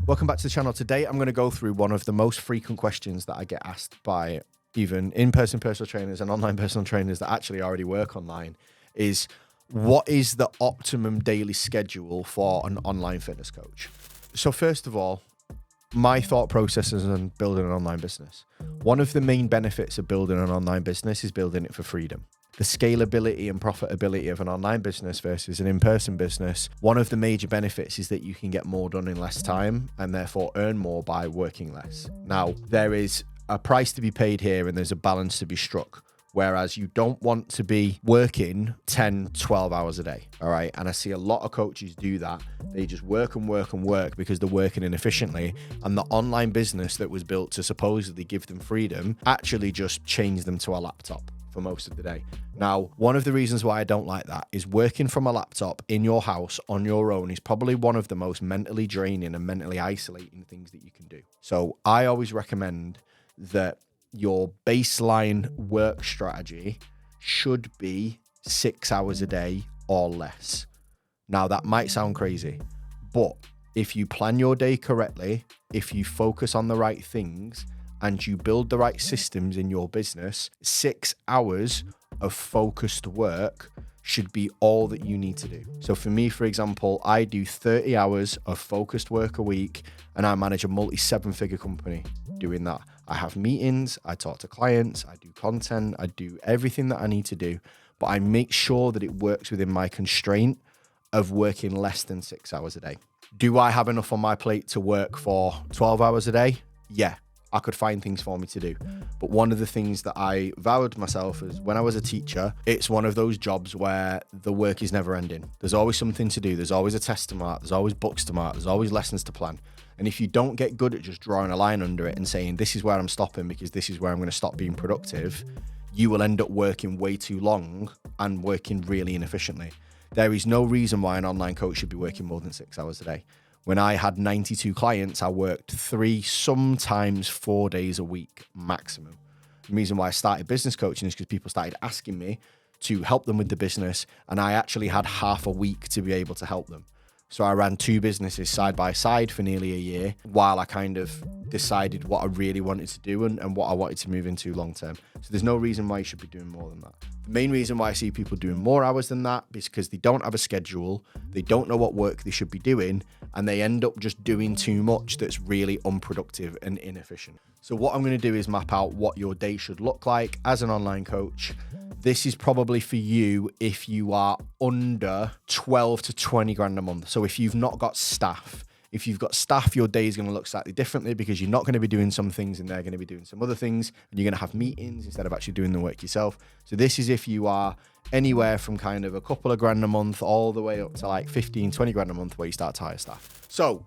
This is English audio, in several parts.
Welcome back to the channel. Today, I'm going to go through one of the most frequent questions that I get asked by even in-person personal trainers and online personal trainers that actually already work online is, what is the optimum daily schedule for an online fitness coach? So first of all, my thought processes on building an online business. One of the main benefits of building an online business is building it for freedom. The scalability and profitability of an online business versus an in-person business, one of the major benefits is that you can get more done in less time and therefore earn more by working less. Now, there is a price to be paid here and there's a balance to be struck. Whereas you don't want to be working 10, 12 hours a day, all right? And I see a lot of coaches do that. They just work and work and work because they're working inefficiently. And the online business that was built to supposedly give them freedom actually just changed them to a laptop for most of the day. Now, one of the reasons why I don't like that is working from a laptop in your house on your own is probably one of the most mentally draining and mentally isolating things that you can do. So I always recommend that your baseline work strategy should be 6 hours a day or less. Now, that might sound crazy, but if you plan your day correctly, if you focus on the right things, and you build the right systems in your business, 6 hours of focused work should be all that you need to do. So for me, for example, I do 30 hours of focused work a week, and I manage a multi-7-figure company doing that. I have meetings, I talk to clients, I do content, I do everything that I need to do, but I make sure that it works within my constraint of working less than 6 hours a day. Do I have enough on my plate to work for 12 hours a day? Yeah. I could find things for me to do. But one of the things that I vowed myself is when I was a teacher, it's one of those jobs where the work is never ending. There's always something to do. There's always a test to mark. There's always books to mark. There's always lessons to plan. And if you don't get good at just drawing a line under it and saying, this is where I'm stopping because this is where I'm going to stop being productive, you will end up working way too long and working really inefficiently. There is no reason why an online coach should be working more than 6 hours a day. When I had 92 clients, I worked 3, sometimes 4 days a week maximum. The reason why I started business coaching is because people started asking me to help them with the business, and I actually had half a week to be able to help them. So I ran 2 businesses side by side for nearly a year while I kind of decided what I really wanted to do and what I wanted to move into long term. So there's no reason why you should be doing more than that. The main reason why I see people doing more hours than that is because they don't have a schedule, they don't know what work they should be doing, and they end up just doing too much that's really unproductive and inefficient. So what I'm going to do is map out what your day should look like as an online coach. This is probably for you if you are under 12 to 20 grand a month. So if you've not got staff, if you've got staff, your day is going to look slightly differently because you're not going to be doing some things and they're going to be doing some other things, and you're going to have meetings instead of actually doing the work yourself. So this is if you are anywhere from kind of a couple of grand a month all the way up to like 15, 20 grand a month where you start to hire staff. So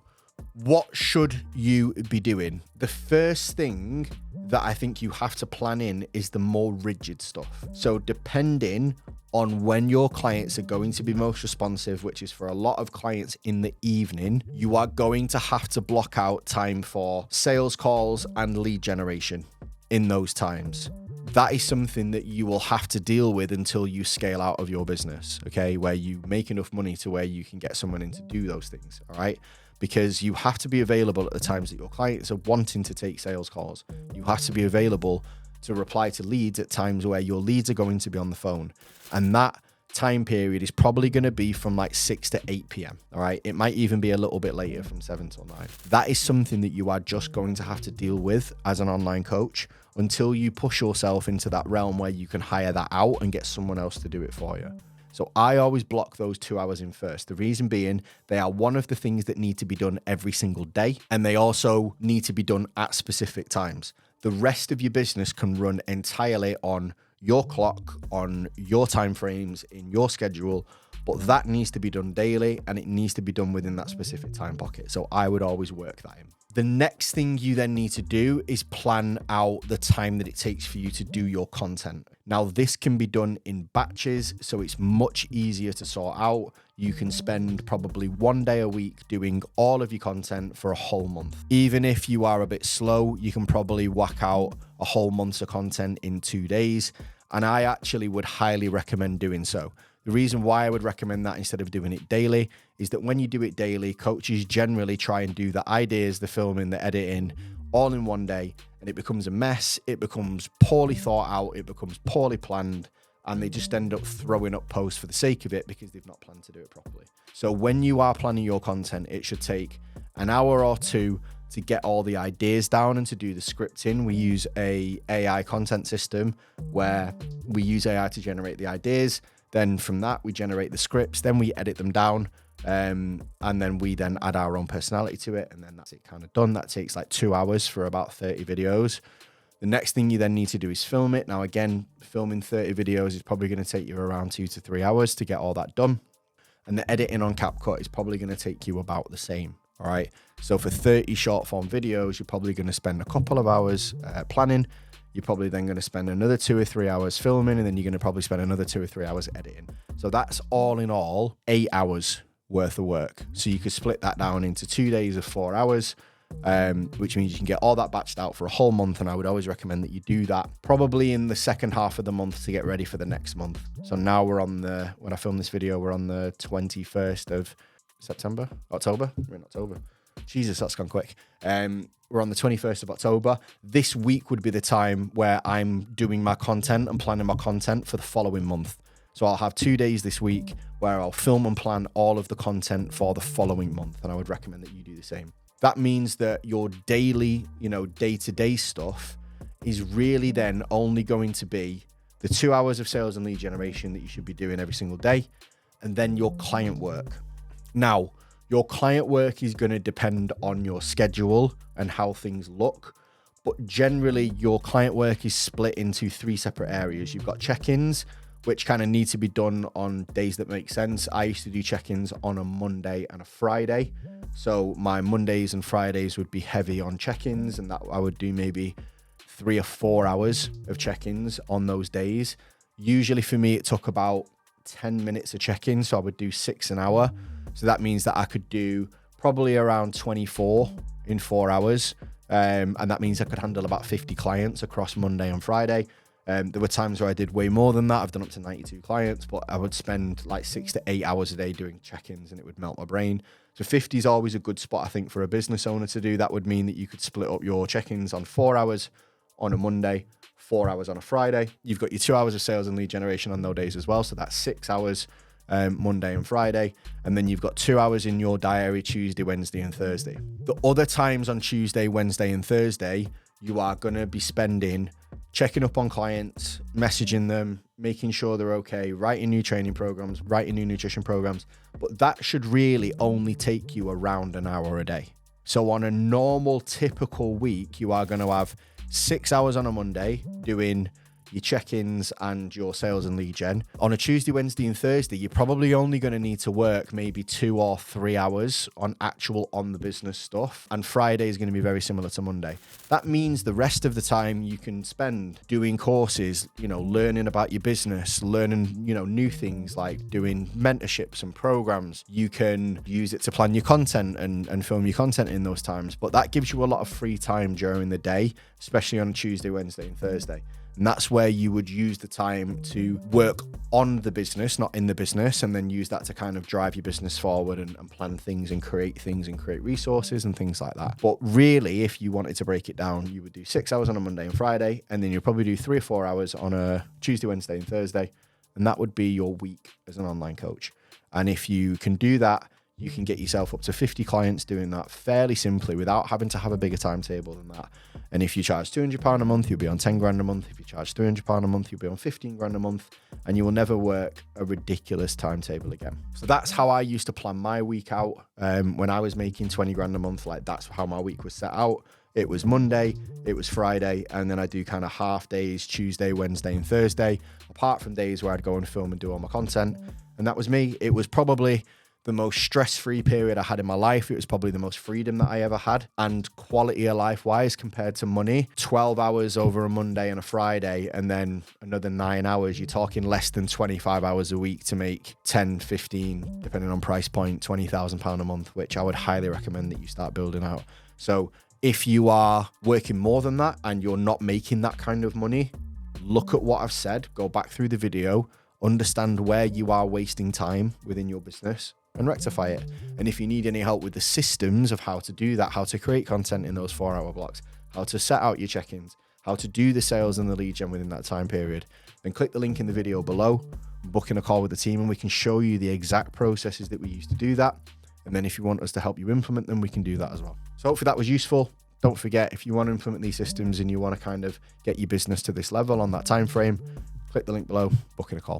what should you be doing? The first thing that I think you have to plan in is the more rigid stuff. So depending on when your clients are going to be most responsive, which is for a lot of clients in the evening, you are going to have to block out time for sales calls and lead generation in those times. That is something that you will have to deal with until you scale out of your business, okay? Where you make enough money to where you can get someone in to do those things, all right? Because you have to be available at the times that your clients are wanting to take sales calls. You have to be available to reply to leads at times where your leads are going to be on the phone. And that time period is probably going to be from like 6 to 8 p.m. All right. It might even be a little bit later from 7 till 9. That is something that you are just going to have to deal with as an online coach until you push yourself into that realm where you can hire that out and get someone else to do it for you. So I always block those 2 hours in first. The reason being, they are one of the things that need to be done every single day, and they also need to be done at specific times. The rest of your business can run entirely on your clock, on your timeframes, in your schedule, but that needs to be done daily and it needs to be done within that specific time pocket. So I would always work that in. The next thing you then need to do is plan out the time that it takes for you to do your content. Now, this can be done in batches, so it's much easier to sort out. You can spend probably 1 day a week doing all of your content for a whole month. Even if you are a bit slow, you can probably whack out a whole month's of content in 2 days. And I actually would highly recommend doing so. The reason why I would recommend that instead of doing it daily is that when you do it daily, coaches generally try and do the ideas, the filming, the editing all in one day, and it becomes a mess. It becomes poorly thought out. It becomes poorly planned, and they just end up throwing up posts for the sake of it because they've not planned to do it properly. So when you are planning your content, it should take an hour or two to get all the ideas down and to do the scripting. We use a AI content system where we use AI to generate the ideas. Then from that, we generate the scripts, then we edit them down, and then we then add our own personality to it, and then that's it kind of done. That takes like 2 hours for about 30 videos. The next thing you then need to do is film it. Now, again, filming 30 videos is probably going to take you around 2 to 3 hours to get all that done. And the editing on CapCut is probably going to take you about the same. All right. So for 30 short form videos, you're probably going to spend a couple of hours planning. You're probably then going to spend another 2 or 3 hours filming, and then you're going to probably spend another 2 or 3 hours editing. So that's all in all 8 hours worth of work. So you could split that down into 2 days of 4 hours, which means you can get all that batched out for a whole month. And I would always recommend that you do that probably in the second half of the month to get ready for the next month. So now we're on when I film this video, we're on the 21st of October. We're in October. Jesus, that's gone quick. We're on the 21st of October. This week would be the time where I'm doing my content and planning my content for the following month. So I'll have 2 days this week where I'll film and plan all of the content for the following month. And I would recommend that you do the same. That means that your daily, day-to-day stuff is really then only going to be the 2 hours of sales and lead generation that you should be doing every single day, and then your client work. Now, your client work is going to depend on your schedule and how things look, but generally your client work is split into 3 separate areas. You've got check-ins, which kind of need to be done on days that make sense. I used to do check-ins on a Monday and a Friday. So my Mondays and Fridays would be heavy on check-ins, and that I would do maybe 3 or 4 hours of check-ins on those days. Usually for me, it took about 10 minutes of check-in, so I would do 6 an hour. So that means that I could do probably around 24 in 4 hours. And that means I could handle about 50 clients across Monday and Friday. There were times where I did way more than that. I've done up to 92 clients, but I would spend like 6 to 8 hours a day doing check-ins, and it would melt my brain. So 50 is always a good spot, I think, for a business owner to do. That would mean that you could split up your check-ins on 4 hours on a Monday, 4 hours on a Friday. You've got your 2 hours of sales and lead generation on those days as well. So that's 6 hours Monday and Friday. And then you've got 2 hours in your diary Tuesday, Wednesday, and Thursday. The other times on Tuesday, Wednesday, and Thursday, you are going to be spending checking up on clients, messaging them, making sure they're okay, writing new training programs, writing new nutrition programs. But that should really only take you around an hour a day. So on a normal, typical week, you are going to have 6 hours on a Monday doing your check-ins and your sales and lead gen. On a Tuesday, Wednesday, and Thursday, you're probably only going to need to work maybe 2 or 3 hours on actual on the business stuff. And Friday is going to be very similar to Monday. That means the rest of the time you can spend doing courses, learning about your business, learning, new things like doing mentorships and programs. You can use it to plan your content and film your content in those times. But that gives you a lot of free time during the day, especially on Tuesday, Wednesday, and Thursday. And that's where you would use the time to work on the business, not in the business, and then use that to kind of drive your business forward and plan things and create resources and things like that. But really, if you wanted to break it down, you would do 6 hours on a Monday and Friday, and then you'll probably do 3 or 4 hours on a Tuesday, Wednesday, and Thursday. And that would be your week as an online coach. And if you can do that, you can get yourself up to 50 clients doing that fairly simply without having to have a bigger timetable than that. And if you charge £200 a month, you'll be on 10 grand a month. If you charge £300 a month, you'll be on 15 grand a month, and you will never work a ridiculous timetable again. So that's how I used to plan my week out. When I was making 20 grand a month, like that's how my week was set out. It was Monday, it was Friday, and then I do kind of half days, Tuesday, Wednesday, and Thursday, apart from days where I'd go and film and do all my content. And that was me. It was probably the most stress-free period I had in my life. It was probably the most freedom that I ever had, and quality of life wise compared to money. 12 hours over a Monday and a Friday, and then another 9 hours. You're talking less than 25 hours a week to make 10, 15, depending on price point, £20,000 a month, which I would highly recommend that you start building out. So if you are working more than that and you're not making that kind of money, look at what I've said, go back through the video. understand where you are wasting time within your business and rectify it. And if you need any help with the systems of how to do that, how to create content in those 4-hour blocks, how to set out your check-ins, how to do the sales and the lead gen within that time period, then click the link in the video below, book in a call with the team, and we can show you the exact processes that we use to do that. And then if you want us to help you implement them, we can do that as well. So hopefully that was useful. Don't forget, if you want to implement these systems and you want to kind of get your business to this level on that time frame, click the link below, book in a call.